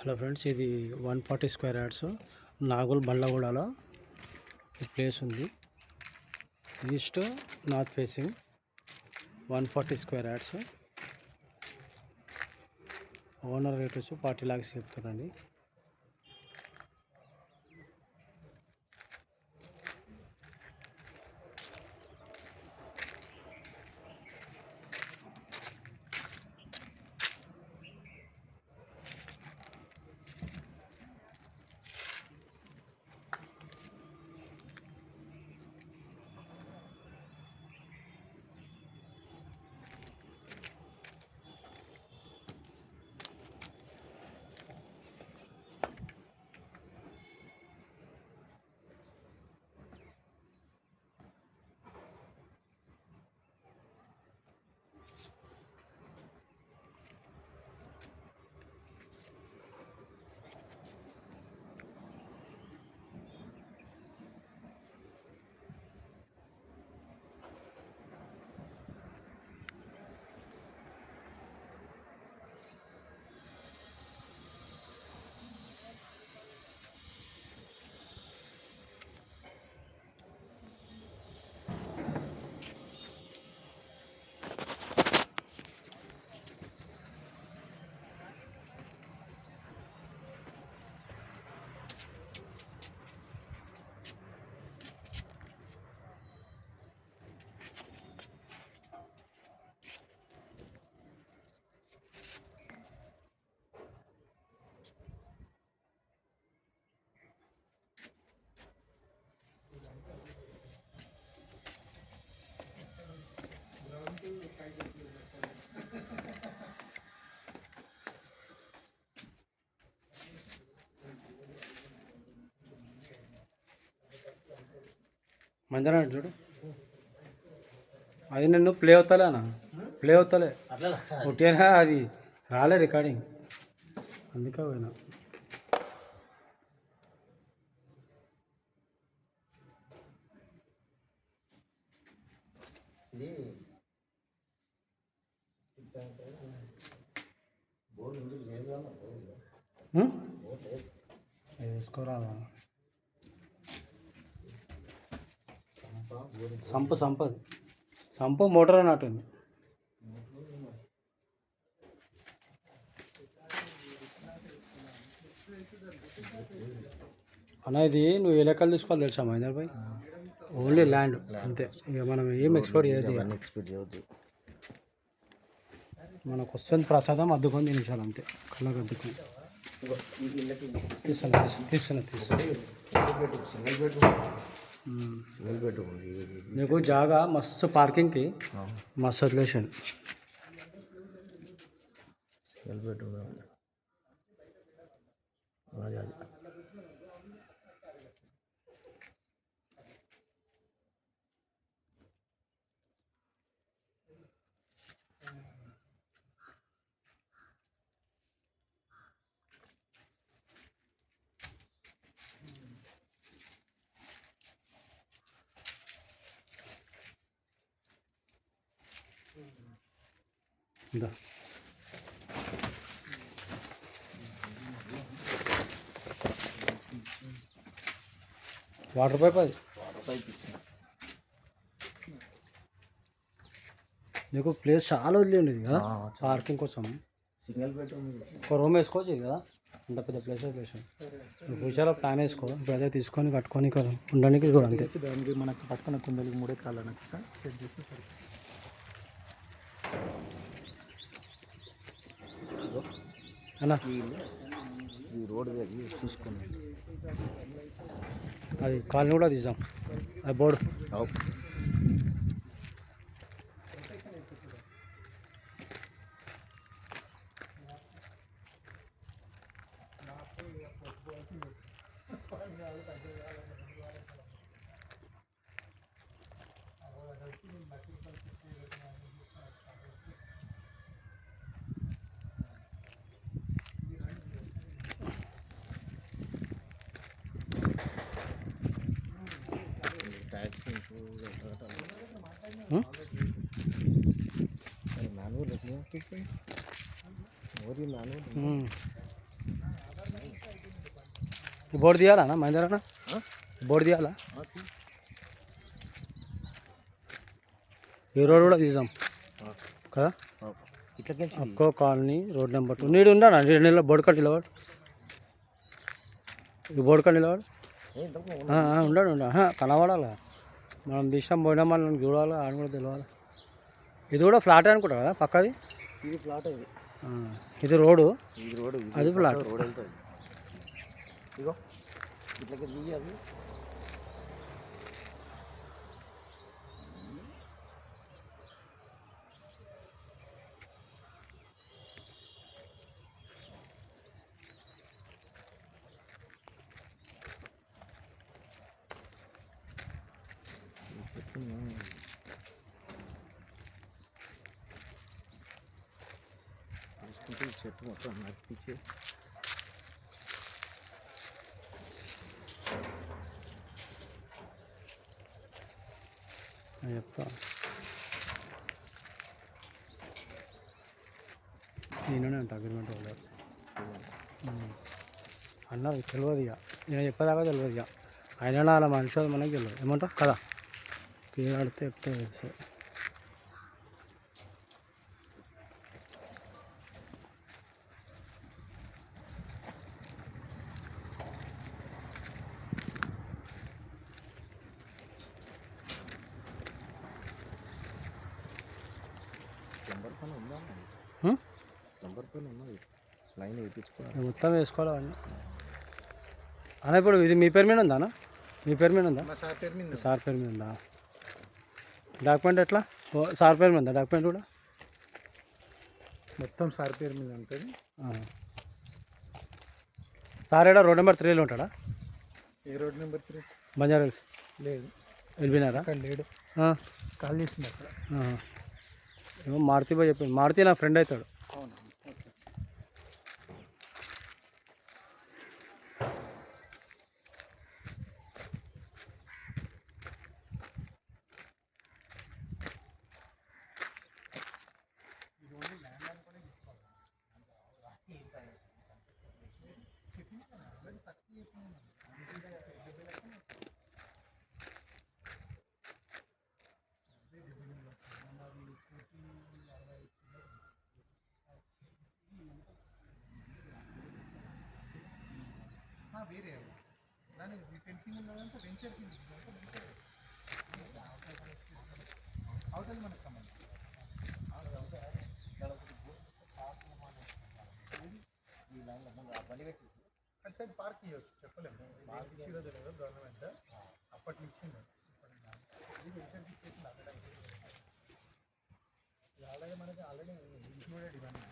Hello friends, ఇది 140 square yards Nagole బండ్లగూడలో ఈ place ఉంది. East north facing 140 square yards. Owner rate వచ్చి 40 lakhs చెప్తారండి. మంజనా చూడు, అది నేను ప్లే అవుతలేనా, ప్లే అవుతలే ఒకటేనా, అది రాలే రికార్డింగ్, అందుకే పోయినా. వేసుకోరాదా సంపు మోటార్ అన్నట్టుంది. అన్న ఇది నువ్వు ఏ లెక్కలు తీసుకోవాలి తెలుసా మహేందర్ భాయ్? ఓన్లీ ల్యాండ్ అంతే, ఇక మనం ఏం ఎక్స్పోర్ట్ చేయదు. మనకు వస్తుంది ప్రసాదం, అద్దుకొని నిమిషాలు అంతే, కళ్ళకు అద్దుకొని తీస్తున్నా. నీకు జాగా మస్తు, పార్కింగ్కి మస్తు వదిలేసాను. ఇందా వాటర్ పైప్, అది నీకు ప్లేస్ చాలా వదిలేండి కదా పార్కింగ్ కోసం. సింగిల్ బెడ్రూమ్ ఒక రూమ్ వేసుకోవచ్చు కదా, అంత పెద్ద ప్లేస్ వదిలేసాను. ఫ్యూచర్లో ప్లాన్ వేసుకో, ఇప్పుడు అదే తీసుకొని కట్టుకొని కదా ఉండడానికి కూడా అంతే. దానికి మనకు పక్కన కుందలికి 3 ఎకరాలు అన్నట్టు సెట్ చేసి అన్నా ఈ రోడ్ చూసుకోండి. అది కాలనీ కూడా తీద్దాం, అది బోర్డు. मैनुअल ఈ బోర్డు తీయాలన్నా మహేందర్ బోర్డు తీయాలా ఈ రోడ్ కూడా తీసాం కదా ఒక్కో కాలనీ రోడ్ నెంబర్ 2 నీడు ఉందా నెల బోర్డు కట్టి నిలవాడు ఈ బోర్డు కట్టి నిలవాడు ఉండడు కనబడాలి మనం తీసినాం పోయినా మనం చూడాలి ఆయన కూడా తెలియాలి ఇది కూడా ఫ్లాట్ అనుకుంటా కదా పక్కది ఇది ఫ్లాట్ ఇది రోడ్డు ఇది రోడ్ అది ఫ్లాట్ రోడ్ వెళ్తుంది ఇగో ఇట్లకి తీయాలి చెట్టు మొత్తం నడిపించి చెప్తా నేనే అంట అగ్రిమెంట్ వాళ్ళు అన్నది తెలియదు ఇక నేను చెప్పేదాకా తెలియదు ఇక ఆయన అలా మనిషి మనకి తెలియదు ఏమంటావు కదా పేరు ఆడితే ఎక్కువ తెలుసు నెంబర్ పైన ఉన్నది లైన్ వేయించుకోవాలి మొత్తం వేసుకోవాలి అవన్నీ అన్న ఇప్పుడు ఇది మీ పేరు మీద ఉందా అన్న మీ పేరు మీద ఉందా సార్ పేరు మీద సార్ పేరు మీద ఉందా డాక్యుమెంట్ ఎట్లా సార్ పేరు మీద ఉందా డాక్యుమెంట్ కూడా మొత్తం సార్ పేరు మీద ఉంటుంది సార్ ఏడా రోడ్ నెంబర్ 3లో ఉంటాడా ఏ రోడ్ నెంబర్ 3 బంజారా హిల్స్ లేదు వెళ్ళిపోయినారా అక్కడ లేడు కాల్ చేసింది అక్కడ ఏమో మారుతి బాయ్ చెప్పింది మారుతి నా ఫ్రెండ్ అవుతాడు అవునా వేరే దాని ఫెన్సింగ్ ఉన్నదంతా వెంచర్ కింద అవతల మనకు సంబంధం అటు సైడ్ పార్క్ ఇవ్వచ్చు చెప్పలేము పార్క్ ఇచ్చిరో తెలియదు గవర్నమెంట్ అప్పట్లో ఇచ్చింది వెంచర్కి ఇచ్చేసింది ఆల్రెడీ మనకి ఆల్రెడీ ఇంక్లూడెడ్ ఇవన్నీ